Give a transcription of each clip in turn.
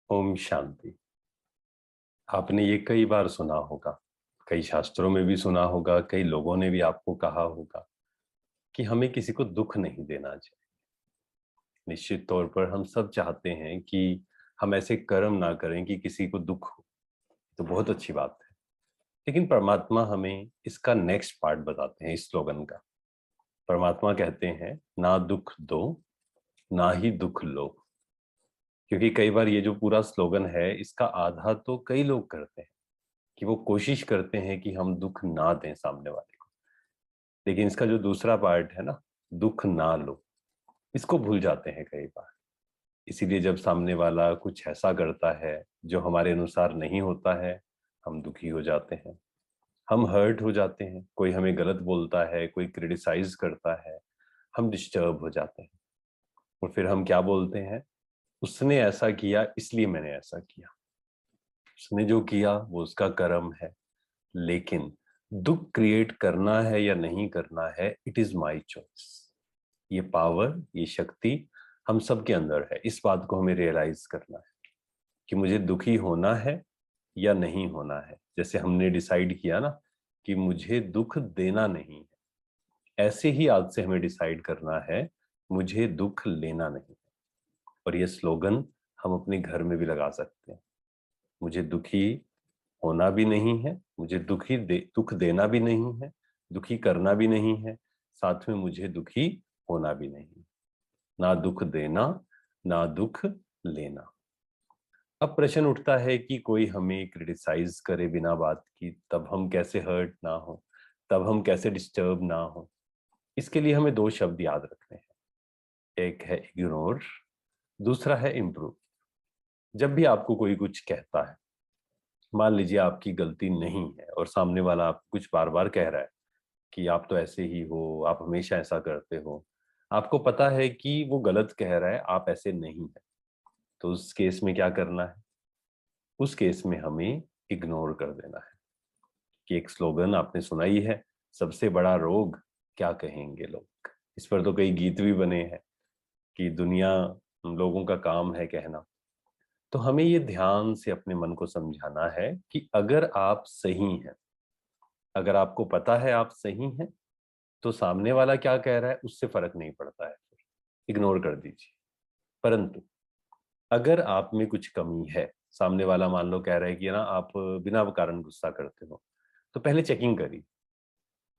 ओम शांति। आपने ये कई बार सुना होगा, कई शास्त्रों में भी सुना होगा, कई लोगों ने भी आपको कहा होगा कि हमें किसी को दुख नहीं देना चाहिए। निश्चित तौर पर हम सब चाहते हैं कि हम ऐसे कर्म ना करें कि किसी को दुख हो। तो बहुत अच्छी बात है। लेकिन परमात्मा हमें इसका नेक्स्ट पार्ट बताते हैं इस स्लोगन का। परमात्मा कहते हैं, ना दुख दो, ना ही दुख लो। क्योंकि कई बार ये जो पूरा स्लोगन है, इसका आधा तो कई लोग करते हैं कि वो कोशिश करते हैं कि हम दुख ना दें सामने वाले को। लेकिन इसका जो दूसरा पार्ट है ना, दुख ना लो, इसको भूल जाते हैं कई बार। इसीलिए जब सामने वाला कुछ ऐसा करता है जो हमारे अनुसार नहीं होता है, हम दुखी हो जाते हैं, हम हर्ट हो जाते हैं। कोई हमें गलत बोलता है, कोई क्रिटिसाइज करता है, हम डिस्टर्ब हो जाते हैं। और फिर हम क्या बोलते हैं, उसने ऐसा किया इसलिए मैंने ऐसा किया। उसने जो किया वो उसका कर्म है। लेकिन दुख क्रिएट करना है या नहीं करना है, इट इज माई चॉइस। ये पावर, ये शक्ति हम सब के अंदर है। इस बात को हमें रियलाइज करना है कि मुझे दुखी होना है या नहीं होना है। जैसे हमने डिसाइड किया ना कि मुझे दुख देना नहीं है, ऐसे ही आज से हमें डिसाइड करना है मुझे दुख लेना नहीं है। और ये स्लोगन हम अपने घर में भी लगा सकते हैं। मुझे दुखी होना भी नहीं है, मुझे दुख देना भी नहीं है, दुखी करना भी नहीं है, साथ में मुझे दुखी होना भी नहीं। ना दुख देना, ना दुख लेना। अब प्रश्न उठता है कि कोई हमें क्रिटिसाइज करे बिना बात की, तब हम कैसे हर्ट ना हो, तब हम कैसे डिस्टर्ब ना हो। इसके लिए हमें दो शब्द याद रखने हैं। एक है इग्नोर, दूसरा है इम्प्रूव। जब भी आपको कोई कुछ कहता है, मान लीजिए आपकी गलती नहीं है और सामने वाला आपको कुछ बार बार कह रहा है कि आप तो ऐसे ही हो, आप हमेशा ऐसा करते हो, आपको पता है कि वो गलत कह रहा है, आप ऐसे नहीं है, तो उस केस में क्या करना है? उस केस में हमें इग्नोर कर देना है। कि एक स्लोगन आपने सुना ही है, सबसे बड़ा रोग क्या कहेंगे लोग। इस पर तो कई गीत भी बने हैं कि दुनिया लोगों का काम है कहना। तो हमें ये ध्यान से अपने मन को समझाना है कि अगर आप सही हैं, अगर आपको पता है आप सही हैं, तो सामने वाला क्या कह रहा है उससे फर्क नहीं पड़ता है, इग्नोर कर दीजिए। परंतु अगर आप में कुछ कमी है, सामने वाला मान लो कह रहा है कि ना आप बिना कारण गुस्सा करते हो, तो पहले चेकिंग करिए।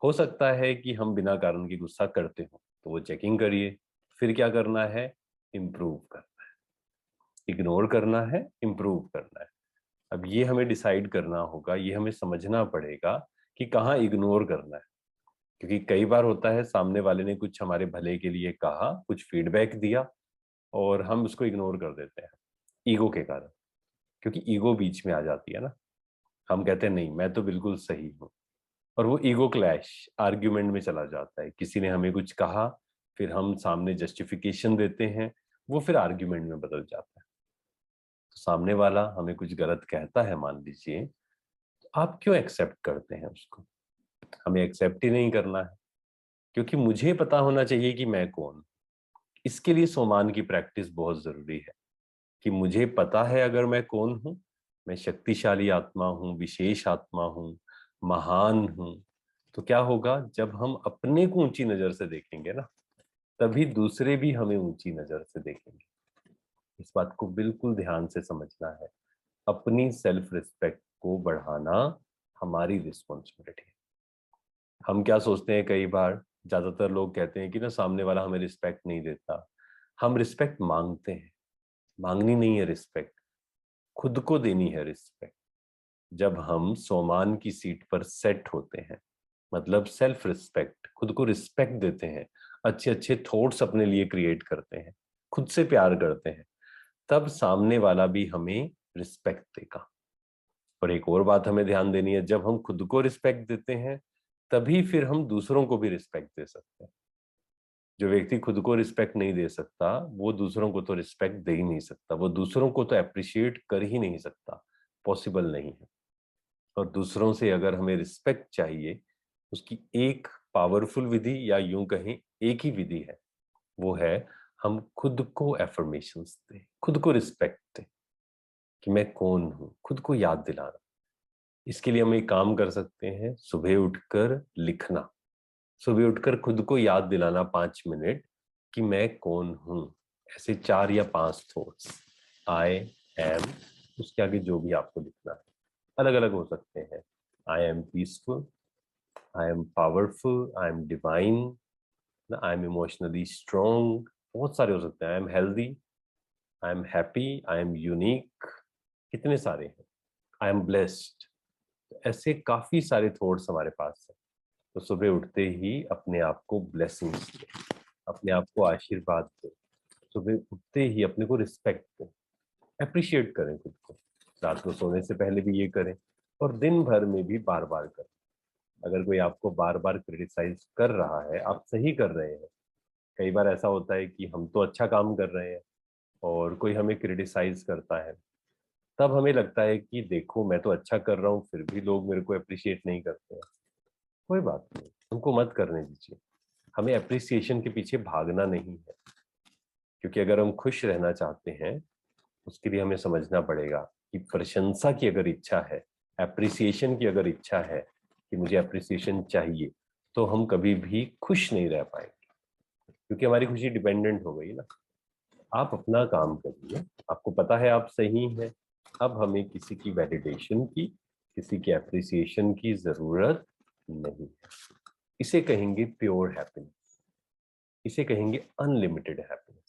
हो सकता है कि हम बिना कारण की गुस्सा करते हो, तो वो चेकिंग करिए। फिर क्या करना है? इम्प्रूव करना है। इग्नोर करना है, इम्प्रूव करना है। अब ये हमें डिसाइड करना होगा, ये हमें समझना पड़ेगा कि कहाँ इग्नोर करना है। क्योंकि कई बार होता है सामने वाले ने कुछ हमारे भले के लिए कहा, कुछ फीडबैक दिया, और हम उसको इग्नोर कर देते हैं ईगो के कारण। क्योंकि ईगो बीच में आ जाती है ना, हम कहते हैं नहीं मैं तो बिल्कुल सही हूँ, और वो ईगो क्लैश आर्ग्यूमेंट में चला जाता है। किसी ने हमें कुछ कहा, फिर हम सामने जस्टिफिकेशन देते हैं, वो फिर आर्ग्यूमेंट में बदल जाता है। तो सामने वाला हमें कुछ गलत कहता है मान लीजिए, तो आप क्यों एक्सेप्ट करते हैं उसको? हमें एक्सेप्ट ही नहीं करना है, क्योंकि मुझे पता होना चाहिए कि मैं कौन। इसके लिए सोमान की प्रैक्टिस बहुत जरूरी है कि मुझे पता है अगर मैं कौन हूं, मैं शक्तिशाली आत्मा हूं, विशेष आत्मा हूं, महान हूं। तो क्या होगा, जब हम अपने को ऊंची नजर से देखेंगे ना, तभी दूसरे भी हमें ऊंची नजर से देखेंगे। इस बात को बिल्कुल ध्यान से समझना है। अपनी सेल्फ रिस्पेक्ट को बढ़ाना हमारी रिस्पॉन्सिबिलिटी है। हम क्या सोचते हैं, कई बार ज्यादातर लोग कहते हैं कि ना सामने वाला हमें रिस्पेक्ट नहीं देता। हम रिस्पेक्ट मांगते हैं। मांगनी नहीं है रिस्पेक्ट, खुद को देनी है रिस्पेक्ट। जब हम सोमान की सीट पर सेट होते हैं, मतलब सेल्फ रिस्पेक्ट, खुद को रिस्पेक्ट देते हैं, अच्छे अच्छे थॉट्स अपने लिए क्रिएट करते हैं, खुद से प्यार करते हैं, तब सामने वाला भी हमें रिस्पेक्ट देगा। और एक और बात हमें ध्यान देनी है, जब हम खुद को रिस्पेक्ट देते हैं, तभी फिर हम दूसरों को भी रिस्पेक्ट दे सकते हैं। जो व्यक्ति खुद को रिस्पेक्ट नहीं दे सकता, वो दूसरों को तो रिस्पेक्ट दे ही नहीं सकता, वो दूसरों को तो अप्रिशिएट कर ही नहीं सकता। पॉसिबल नहीं है। और दूसरों से अगर हमें रिस्पेक्ट चाहिए, उसकी एक पावरफुल विधि, या यूं कहें एक ही विधि है, वो है हम खुद को एफर्मेशंस दें, खुद को रिस्पेक्ट दें। कि मैं कौन हूं, खुद को याद दिलाना। इसके लिए हम एक काम कर सकते हैं, सुबह उठकर लिखना, सुबह उठकर खुद को याद दिलाना 5 मिनट कि मैं कौन हूं। ऐसे 4 या 5 थॉट्स, आई एम, उसके आगे जो भी आपको लिखना है, अलग अलग हो सकते हैं। I am peaceful, I am powerful, I am divine, I am emotionally strong, बहुत सारे हो सकते हैं। I am healthy, I am happy, I am unique, कितने सारे हैं। आई एम ब्लेस्ड, ऐसे काफी सारे थॉट्स हमारे पास है। तो सुबह उठते ही अपने आप को ब्लेसिंग्स दो, अपने आप को आशीर्वाद दो। सुबह उठते ही अपने को रिस्पेक्ट दो, अप्रिशिएट करें खुद को। रात को सोने से पहले भी ये करें और दिन भर में भी बार बार करें। अगर कोई आपको बार बार क्रिटिसाइज कर रहा है, आप सही कर रहे हैं। कई बार ऐसा होता है कि हम तो अच्छा काम कर रहे हैं और कोई हमें क्रिटिसाइज करता है, तब हमें लगता है कि देखो मैं तो अच्छा कर रहा हूँ फिर भी लोग मेरे को अप्रिशिएट नहीं करते हैं। कोई बात नहीं, उनको मत करने दीजिए। हमें अप्रिसिएशन के पीछे भागना नहीं है, क्योंकि अगर हम खुश रहना चाहते हैं उसके लिए हमें समझना पड़ेगा कि प्रशंसा की अगर इच्छा है, एप्रिसिएशन की अगर इच्छा है कि मुझे एप्रिसिएशन चाहिए, तो हम कभी भी खुश नहीं रह पाएंगे, क्योंकि हमारी खुशी डिपेंडेंट हो गई ना। आप अपना काम करिए, आपको पता है आप सही हैं। अब हमें किसी की वैलिडेशन की, किसी की एप्रिसिएशन की जरूरत नहीं है। इसे कहेंगे प्योर हैप्पीनेस, इसे कहेंगे अनलिमिटेड हैप्पीनेस।